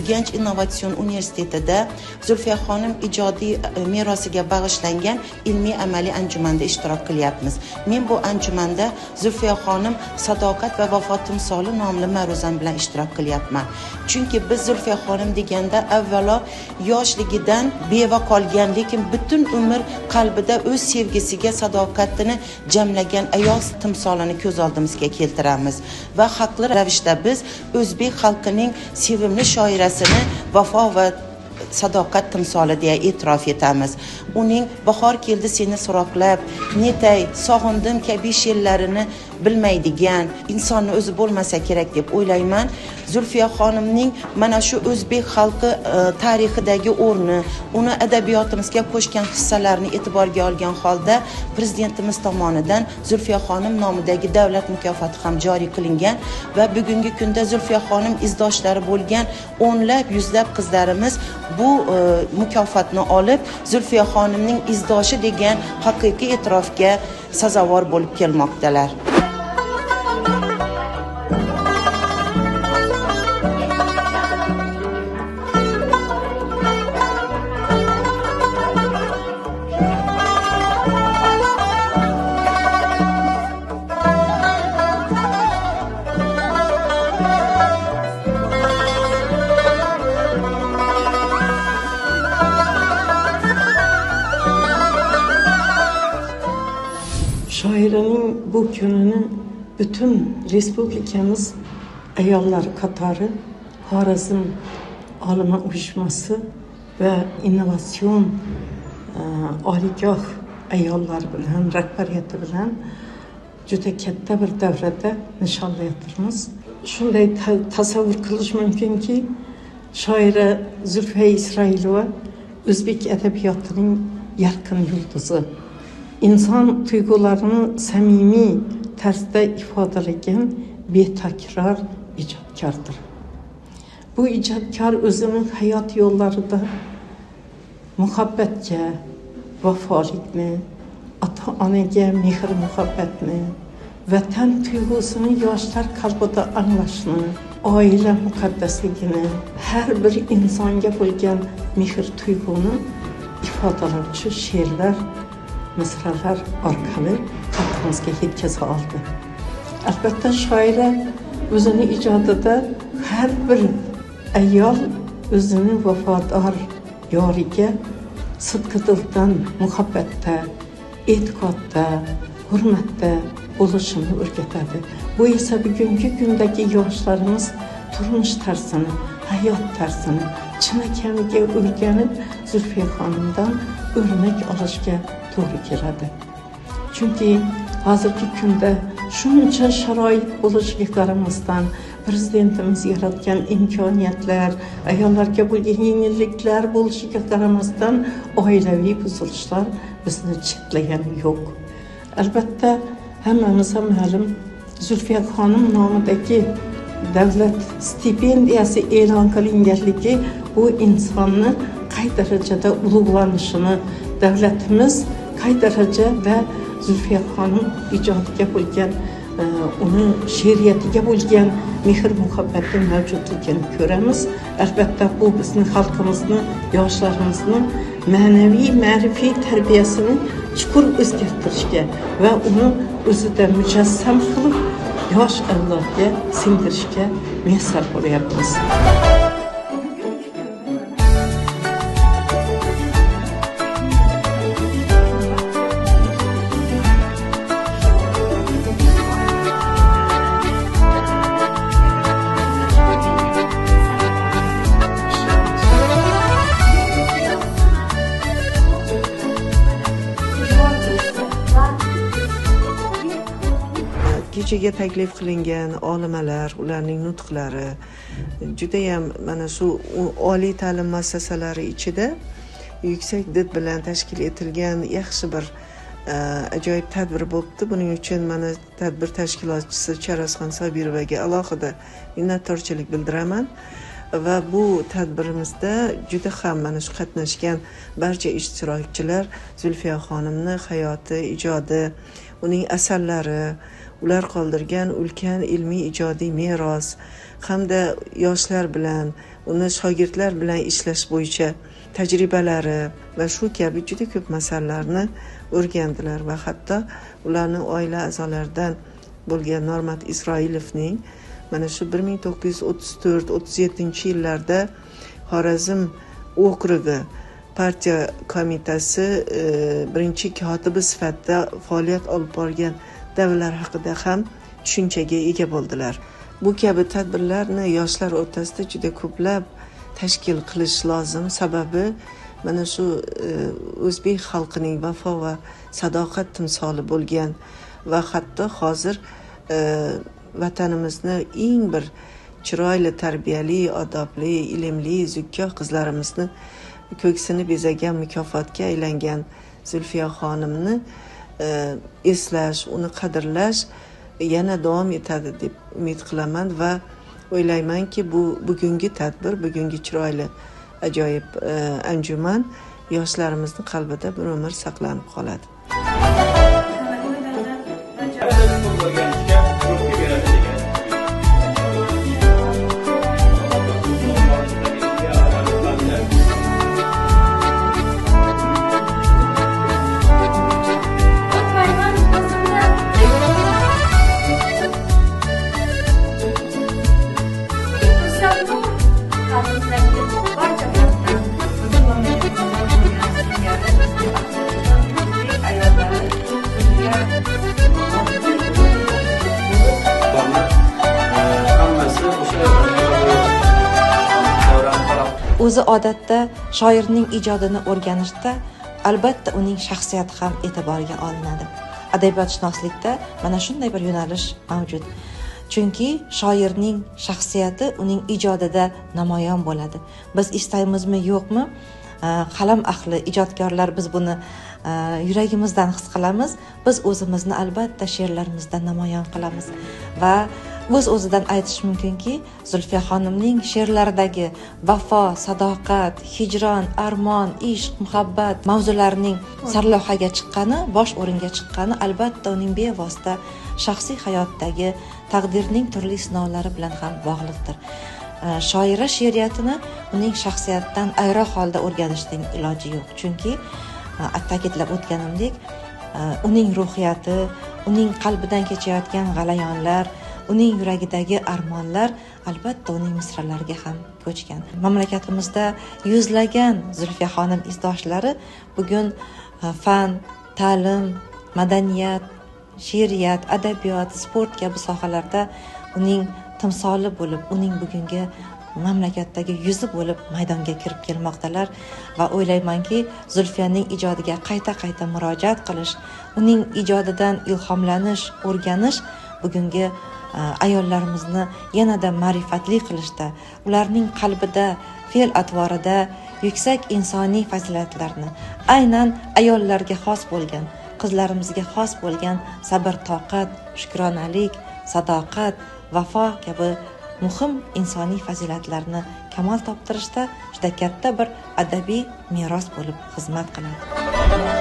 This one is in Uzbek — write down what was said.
Urganch innovatsion universitetida Zulfiya xonim ijodiy merosiga bag'ishlangan ilmiy amaliy anjumanda ishtirok qilyapmiz. Men bu anjumanda Zulfiya xonim sadoqat va vafo timsoli nomli ma'ruzam bilan ishtirok qilyapman. Chunki biz Zulfiya xonim deganda avvalo yoshligidan beva qolgan, lekin butun umr qalbida o'z sevgisiga sadoqatini jamlagan ayol timsolini ko'z oldimizga keltiramiz va haqli ravishda biz o'zbek xalqining sevimli shoirasini vafo va sadoqat timsoli deya e'tirof etamiz. Uning bahor keldi seni so'roqlab, netay sog'indim kabi she'rlarini bilmaydigan insonni o'zi bo'lmasa kerak deb o'ylayman. Zulfiya xonimning mana shu o'zbek xalqi tarixidagi o'rni, uni adabiyotimizga qo'shgan hissalarini e'tiborga olgan holda prezidentimiz tomonidan Zulfiya xonim nomidagi davlat mukofoti ham joriy qilingan va bugungi kunda Zulfiya xonim izdoshlari bo'lgan o'nlab, yuzlab qizlarimiz bu mukofotni olib Zulfiya xonimning izdoshi degan haqiqiy e'tirofga sazovor bo'lib kelmoqdalar. Şairenin bu gününü bütün Respublikamız ayollar qatori Xorazm olima uyushmasi ve innovatsion oliygoh ayollar bilan rahbariyati bilan juda katta bir davrada nishonlayapmiz. Shunday tasavvur qilish mumkinki, shoira Zulfiya Isroilova O'zbek adabiyotining yorqin yulduzi. İnsan duygularını samimiy tarzda ifodalagan betakror ijodkordir. Bu ijodkor o'zining hayot yo'llarida muhabbatga, vafolikni, ota-onaga mehr muhabbatni, vatan tuyg'usini yoshlar qalbida anglashni, oila muqaddasligini, har bir insonga bo'lgan mehr tuyg'uni ifodalovchi she'rlar, misralar orqali xalqimizga yetkaza oldi. Albatta shoira o'zining ijodida har bir ayol o'zining vafodor yoriga sidqi dildan muhabbatda, e'tiqodda, hurmatda bo'lishini o'rgatadi. Bu esa bugungi kundagi yoshlarimiz turmush tarzini, hayot tarzini chinakamiga o'rganib Zulfiya xonimdan o'rnak olishga to'g'ri keladi. Chunki hozirgi kunda shuncha sharoit bo'lishiga qaramasdan prezidentimiz yaratgan imkoniyatlar, ayollarga bo'lgan yengilliklar bo'lishiga qaramasdan oilaviy buzilishlar bizni chetlagani yo'q. Albatta hammamizga ma'lum, Zulfiya xonim nomidagi davlat stipendiyasi e'lon qilinganligi bu insonni qay darajada ulug'lanishini, davlatimiz qay darajada Zulfiya xonim ijodiga bo'lgan, uni she'riyatiga bo'lgan mehr muhabbati mavjudligini ko'ramiz. Albatta bu bizning xalqimizni, yoshlarimizni ma'naviy, ma'rifiy tarbiyasini chuqur o'zgartirishga va uni o'zida mujassam qilib yosh avlodga singdirishga muvaffaq bo'lyapmiz. Kechaga taklif qilingan olimalar, ularning nutqlari juda ham mana shu oliy ta'lim muassasalari ichida yuksak did bilan tashkil etilgan yaxshi bir ajoyib tadbir bo'libdi. Buning uchun mana tadbir tashkilotchisi Charasxon Sobirovaga alohida minnatdorchilik bildiraman. Va bu tadbirimizda juda ham mana shu qatnashgan barcha ishtirokchilar Zulfiya xonimni hayoti, ijodi, uning asarlari, ular qoldirgan ulkan ilmiy ijodiy meros hamda yoshlar bilan, uni shogirdlar bilan ishlash bo'yicha tajribalari va shu kabi juda ko'p masalalarni o'rgandilar va hatto ularning oila a'zolaridan bo'lgan Normat Isroilovning mana shu 1934-37 yillarda Xorazm okrugi partiya komitasi birinchi kotibi sifatida faoliyat olib borgan davrlar haqida ham tushunchaga ega bo'ldilar. Bu kabi tadbirlarni yoshlar o'rtasida juda ko'plab tashkil qilish lozim. Sababi mana shu o'zbek xalqining vafo va sadoqat timsoli bo'lgan va hatto hozir vatanimizni eng bir chiroyli, tarbiyali, odobli, ilmli, zukko qizlarimizni ko'ksini bezagan mukofotga aylangan Zulfiya xonimni eslash, uni qadrlash yana davom etadi deb umid qilaman va o'ylaymanki bugungi tadbir, bugungi chiroyli ajoyib anjuman yoshlarimizni qalbida bir umr saqlanib qoladi. O'zi odatda shoirning ijodini o'rganishda albatta uning shaxsiyati ham e'tiborga olinadi. Adabiyotshunoslikda mana shunday bir yo'nalish mavjud. Chunki shoirning shaxsiyati uning ijodida namoyon bo'ladi. Biz istaymizmi, yo'qmi, qalam ahli, ijodkorlar biz buni yuragimizdan his qilamiz. Biz o'zimizni albatta she'rlarimizda namoyon qilamiz va o'z-o'zidan aytish mumkinki, Zulfiya xonimning she'rlaridagi vafo, sadoqat, hijron, armon, ishq, muhabbat mavzularining sarlavhaga chiqqani, bosh o'ringa chiqqani albatta uning bevosita shaxsiy hayotdagi taqdirning turli sinovlari bilan ham bog'liqdir. Shoira she'riyatini uning shaxsiyatidan ayro holda o'rganishning iloji yo'q. Chunki ta'kidlab o'tganimdek, uning ruhiyati, uning qalbidan kechayotgan g'alayonlar, uning yuragidagi armonlar albatta uning misralariga ham ko'chgan. Mamlakatimizda yuzlagan Zulfiya xonim izdoshlari bugun fan, ta'lim, madaniyat, she'riyat, adabiyot, sport kabi sohalarda uning timsoli bo'lib, uning bugungi mamlakatdagi yuzi bo'lib maydonga kirib kelmoqdalar va o'ylaymanki, Zulfiyaning ijodiga qayta murojaat qilish, uning ijodidan ilhomlanish, o'rganish bugungi ayollarimizni yanada ma'rifatli qilishda, ularning qalbida, fe'l-atvorida yuksak insoniy fazilatlarni, aynan ayollarga xos bo'lgan, qizlarimizga xos bo'lgan sabr, toqat, shukronalik, sadoqat, vafo kabi muhim insoniy fazilatlarni kamol toptirishda juda katta bir adabiy meros bo'lib xizmat qiladi.